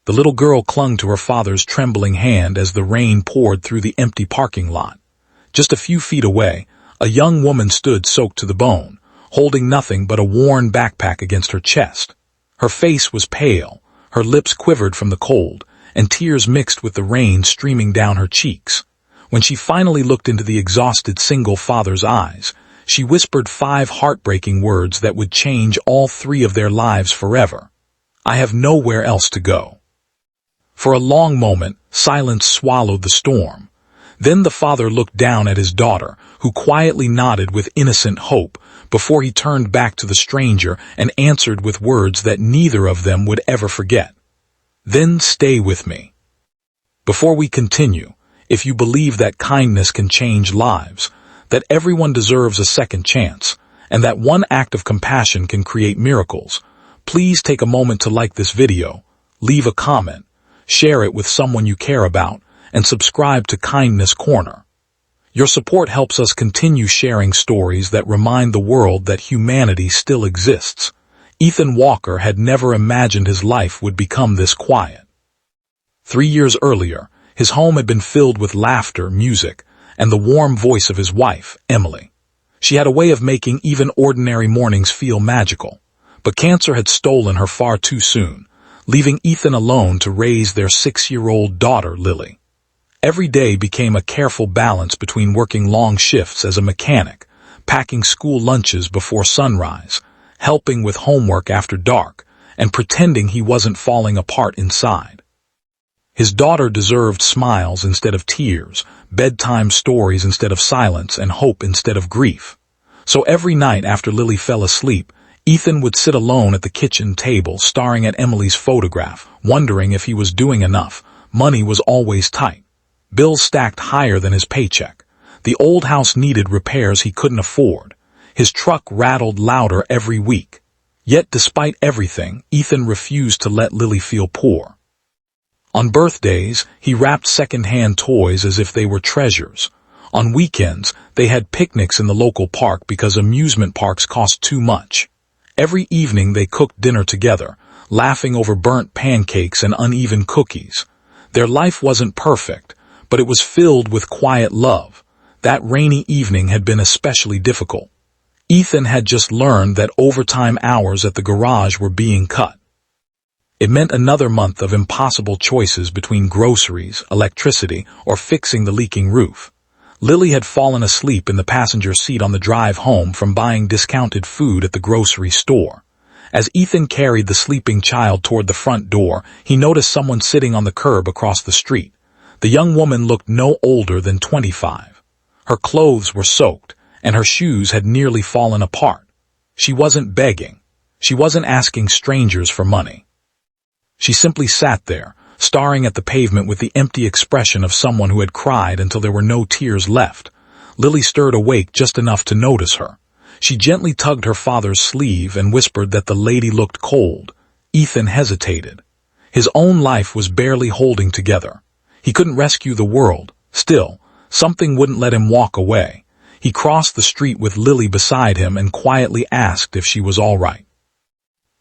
The little girl clung to her father's trembling hand as the rain poured through the empty parking lot. Just a few feet away, a young woman stood soaked to the bone, holding nothing but a worn backpack against her chest. Her face was pale, her lips quivered from the cold, and tears mixed with the rain streaming down her cheeks. When she finally looked into the exhausted single father's eyes, she whispered 5 heartbreaking words that would change all 3 of their lives forever. "I have nowhere else to go." For a long moment, silence swallowed the storm. Then the father looked down at his daughter, who quietly nodded with innocent hope, before he turned back to the stranger and answered with words that neither of them would ever forget. "Then stay with me." Before we continue, if you believe that kindness can change lives, that everyone deserves a second chance, and that one act of compassion can create miracles, please take a moment to like this video, leave a comment, share it with someone you care about, and subscribe to Kindness Corner. Your support helps us continue sharing stories that remind the world that humanity still exists. Ethan Walker had never imagined his life would become this quiet. 3 years earlier, his home had been filled with laughter, music, and the warm voice of his wife, Emily. She had a way of making even ordinary mornings feel magical. But cancer had stolen her far too soon, leaving Ethan alone to raise their 6-year-old daughter, Lily. Every day became a careful balance between working long shifts as a mechanic, packing school lunches before sunrise, helping with homework after dark, and pretending he wasn't falling apart inside. His daughter deserved smiles instead of tears, bedtime stories instead of silence, and hope instead of grief. So every night after Lily fell asleep, Ethan would sit alone at the kitchen table staring at Emily's photograph, wondering if he was doing enough. Money was always tight. Bills stacked higher than his paycheck. The old house needed repairs he couldn't afford. His truck rattled louder every week. Yet despite everything, Ethan refused to let Lily feel poor. On birthdays, he wrapped second-hand toys as if they were treasures. On weekends, they had picnics in the local park because amusement parks cost too much. Every evening they cooked dinner together, laughing over burnt pancakes and uneven cookies. Their life wasn't perfect, but it was filled with quiet love. That rainy evening had been especially difficult. Ethan had just learned that overtime hours at the garage were being cut. It meant another month of impossible choices between groceries, electricity, or fixing the leaking roof. Lily had fallen asleep in the passenger seat on the drive home from buying discounted food at the grocery store. As Ethan carried the sleeping child toward the front door, he noticed someone sitting on the curb across the street. The young woman looked no older than 25. Her clothes were soaked, and her shoes had nearly fallen apart. She wasn't begging. She wasn't asking strangers for money. She simply sat there, staring at the pavement with the empty expression of someone who had cried until there were no tears left. Lily stirred awake just enough to notice her. She gently tugged her father's sleeve and whispered that the lady looked cold. Ethan hesitated. His own life was barely holding together. He couldn't rescue the world. Still, something wouldn't let him walk away. He crossed the street with Lily beside him and quietly asked if she was all right.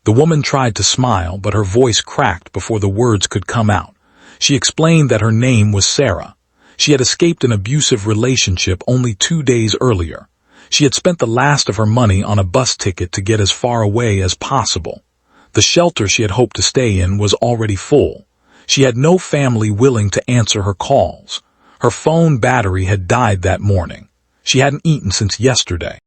The woman tried to smile, but her voice cracked before the words could come out. She explained that her name was Sarah. She had escaped an abusive relationship only 2 days earlier. She had spent the last of her money on a bus ticket to get as far away as possible. The shelter she had hoped to stay in was already full. She had no family willing to answer her calls. Her phone battery had died that morning. She hadn't eaten since yesterday.